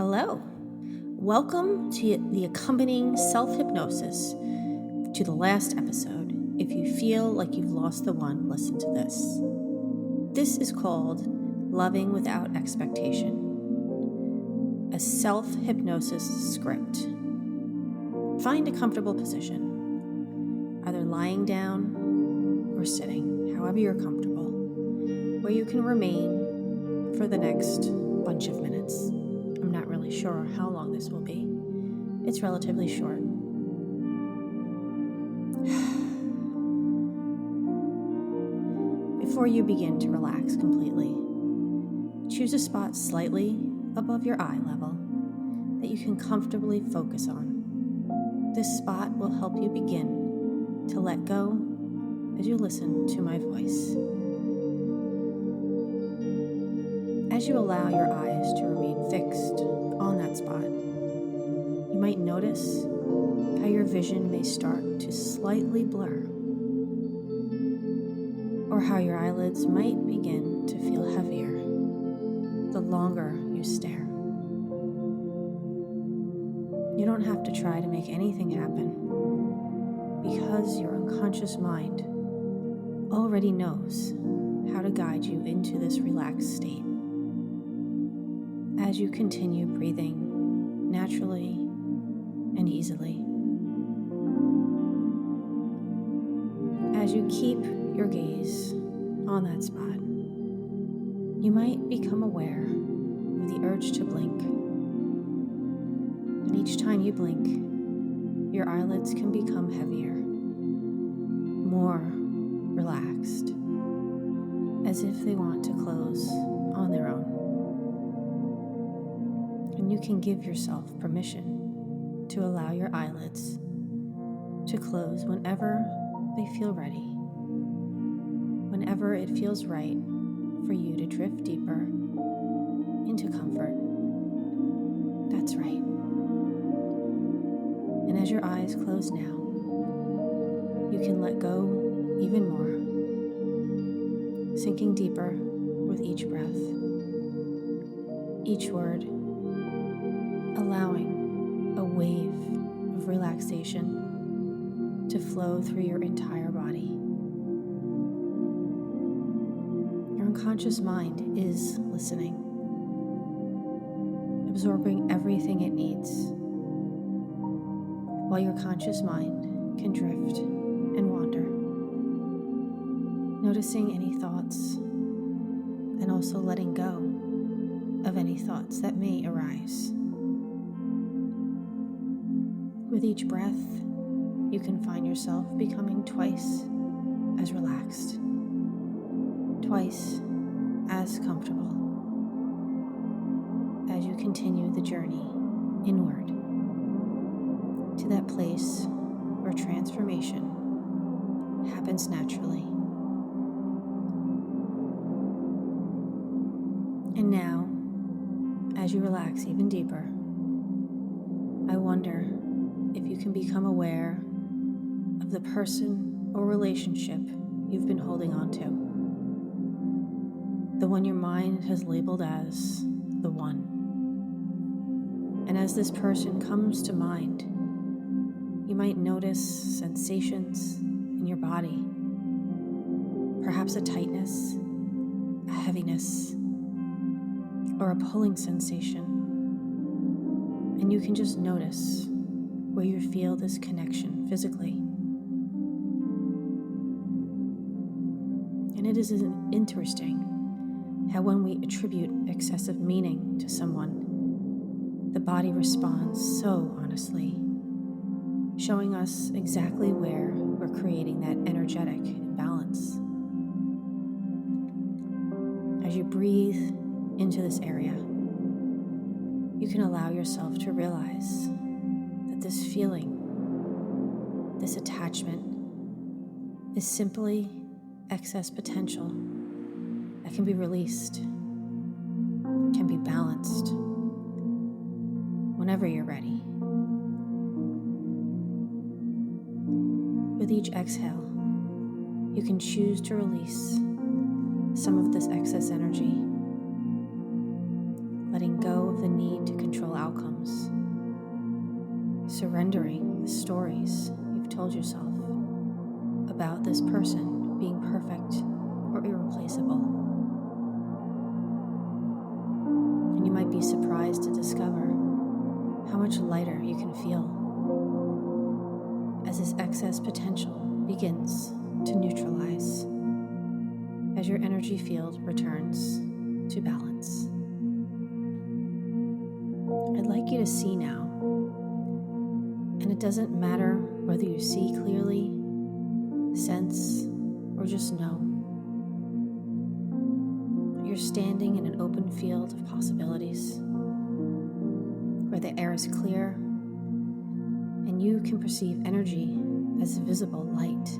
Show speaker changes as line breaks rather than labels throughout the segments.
Hello. Welcome to the accompanying self-hypnosis to the last episode. If you feel like you've lost the one, listen to this. This is called Loving Without Expectation, a self-hypnosis script. Find a comfortable position, either lying down or sitting, however you're comfortable, where you can remain for the next bunch of minutes. I'm not really sure how long this will be. It's relatively short. Before you begin to relax completely, choose a spot slightly above your eye level that you can comfortably focus on. This spot will help you begin to let go as you listen to my voice. As you allow your eyes to remain fixed on that spot, you might notice how your vision may start to slightly blur, or how your eyelids might begin to feel heavier the longer you stare. You don't have to try to make anything happen because your unconscious mind already knows how to guide you into this relaxed state. As you continue breathing naturally and easily, as you keep your gaze on that spot, you might become aware of the urge to blink. And each time you blink, your eyelids can become heavier, more relaxed, as if they want to close on their own. And you can give yourself permission to allow your eyelids to close whenever they feel ready, whenever it feels right for you to drift deeper into comfort. That's right. And as your eyes close now, you can let go even more, sinking deeper with each breath, each word, allowing a wave of relaxation to flow through your entire body. Your unconscious mind is listening, absorbing everything it needs, while your conscious mind can drift and wander, noticing any thoughts and also letting go of any thoughts that may arise. With each breath, you can find yourself becoming twice as relaxed, twice as comfortable, as you continue the journey inward to that place where transformation happens naturally. And now, as you relax even deeper, I wonder if you can become aware of the person or relationship you've been holding on to, the one your mind has labeled as the one. And as this person comes to mind, you might notice sensations in your body, perhaps a tightness, a heaviness, or a pulling sensation. And you can just notice where you feel this connection physically. And it is interesting how when we attribute excessive meaning to someone, the body responds so honestly, showing us exactly where we're creating that energetic imbalance. As you breathe into this area, you can allow yourself to realize that this feeling, this attachment, is simply excess potential that can be released, can be balanced whenever you're ready. With each exhale, you can choose to release some of this excess energy, letting go go of the need to control outcomes, surrendering the stories you've told yourself about this person being perfect or irreplaceable. And you might be surprised to discover how much lighter you can feel as this excess potential begins to neutralize, as your energy field returns to balance. I'd like you to see now, and it doesn't matter whether you see clearly, sense, or just know. You're standing in an open field of possibilities where the air is clear and you can perceive energy as visible light.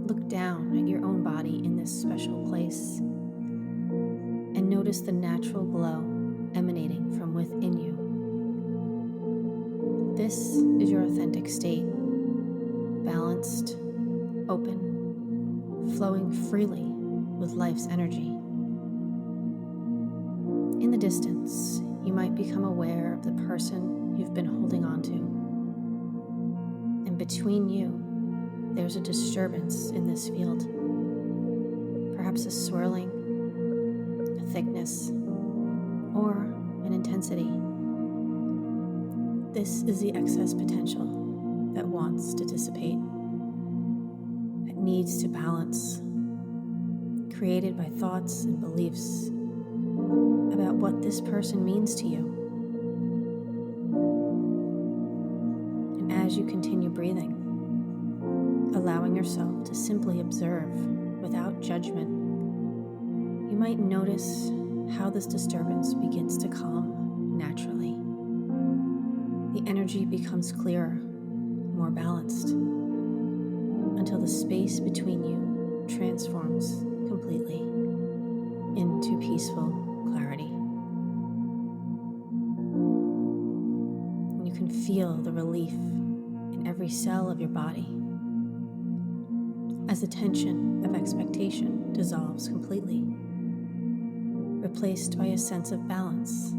Look down at your own body in this special place and notice the natural glow emanating from within you. This is your authentic state, balanced, open, flowing freely with life's energy. In the distance, you might become aware of the person you've been holding on to. And between you, there's a disturbance in this field. Perhaps a swirling, a thickness, or an intensity. This is the excess potential that wants to dissipate, that needs to balance, created by thoughts and beliefs about what this person means to you. And as you continue breathing, allowing yourself to simply observe without judgment, you might notice how this disturbance begins to calm naturally. The energy becomes clearer, more balanced, until the space between you transforms completely into peaceful clarity. And you can feel the relief in every cell of your body as the tension of expectation dissolves completely, replaced by a sense of balance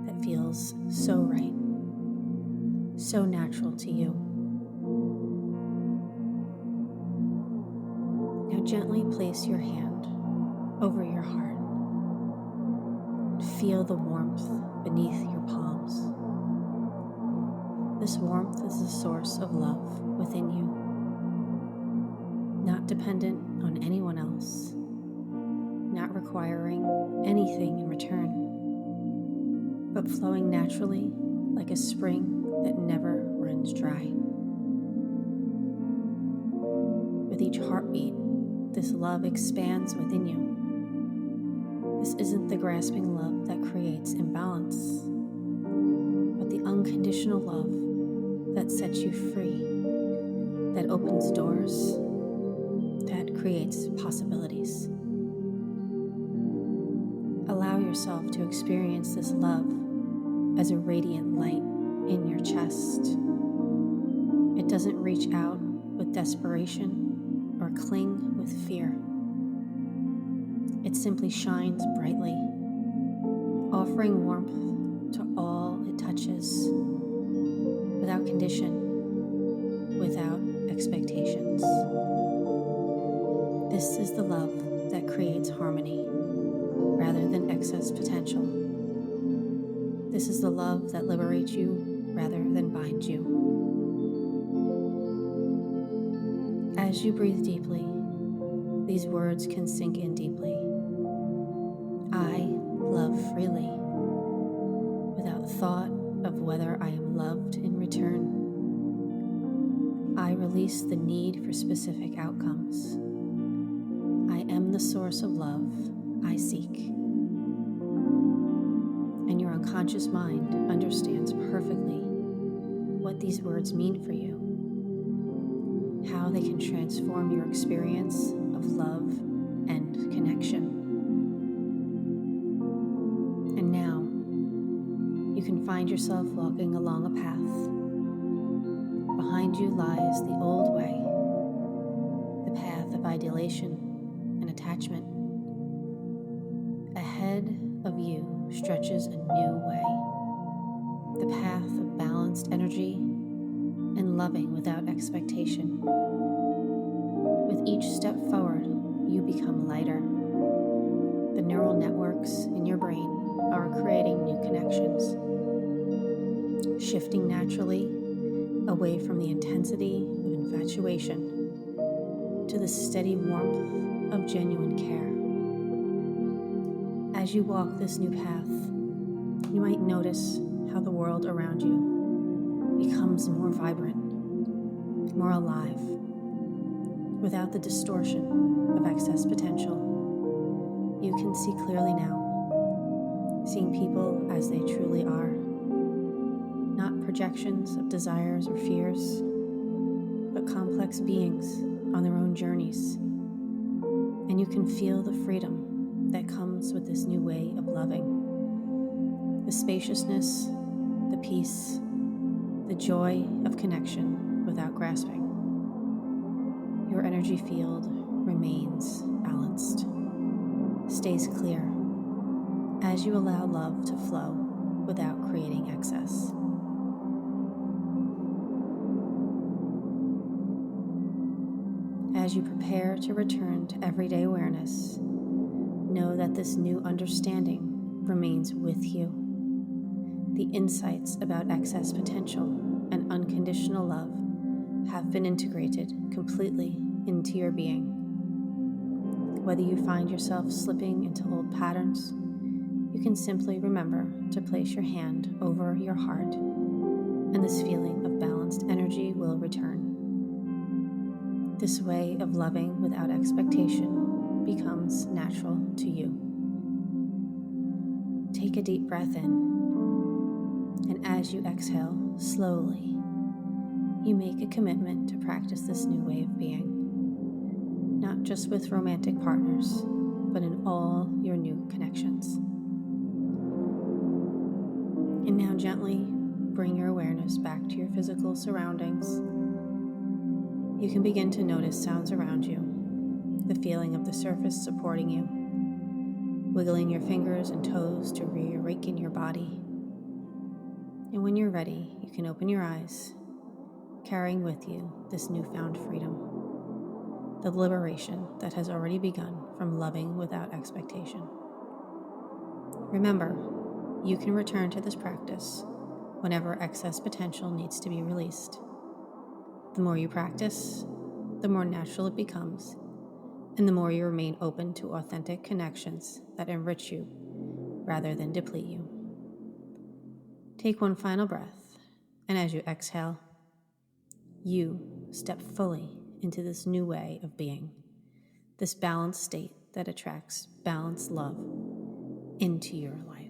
that feels so right, so natural to you. Now gently place your hand over your heart and feel the warmth beneath your palms. This warmth is the source of love within you, not dependent on anyone else, not requiring anything in return, but flowing naturally like a spring that never runs dry. With each heartbeat, this love expands within you. This isn't the grasping love that creates imbalance, but the unconditional love that sets you free, that opens doors, that creates possibilities. Allow yourself to experience this love as a radiant light in your chest. It doesn't reach out with desperation or cling with fear. It simply shines brightly, offering warmth to all it touches, without condition, without expectations. This is the love that creates harmony rather than excess potential. This is the love that liberates you rather than binds you. As you breathe deeply, these words can sink in deeply. I love freely, without thought of whether I am loved in return. I release the need for specific outcomes. I am the source of love I seek. And your unconscious mind understands perfectly what these words mean for you, how they can transform your experience of love and connection. And now, you can find yourself walking along a path. Behind you lies the old way, the path of idealization and attachment. ahead of you stretches a new way, the path of balanced energy and loving without expectation. With each step forward, you become lighter. The neural networks in your brain are creating new connections, shifting naturally away from the intensity of infatuation to the steady warmth of genuine care. As you walk this new path, you might notice how the world around you becomes more vibrant, more alive, without the distortion of excess potential. You can see clearly now, seeing people as they truly are, not projections of desires or fears, but complex beings on their own journeys. And you can feel the freedom that comes with this new way of loving. The spaciousness, the peace, the joy of connection without grasping. Your energy field remains balanced, stays clear, as you allow love to flow without creating excess. As you prepare to return to everyday awareness, know that this new understanding remains with you. The insights about excess potential and unconditional love have been integrated completely into your being. Whether you find yourself slipping into old patterns, you can simply remember to place your hand over your heart, and this feeling of balanced energy will return. This way of loving without expectation becomes natural to you. Take a deep breath in, and as you exhale slowly, you make a commitment to practice this new way of being, not just with romantic partners, but in all your new connections. And now gently bring your awareness back to your physical surroundings. You can begin to notice sounds around you, the feeling of the surface supporting you, wiggling your fingers and toes to reawaken your body. And when you're ready, you can open your eyes, carrying with you this newfound freedom, the liberation that has already begun from loving without expectation. Remember, you can return to this practice whenever excess potential needs to be released. The more you practice, the more natural it becomes, and the more you remain open to authentic connections that enrich you rather than deplete you. Take one final breath, and as you exhale, you step fully into this new way of being, this balanced state that attracts balanced love into your life.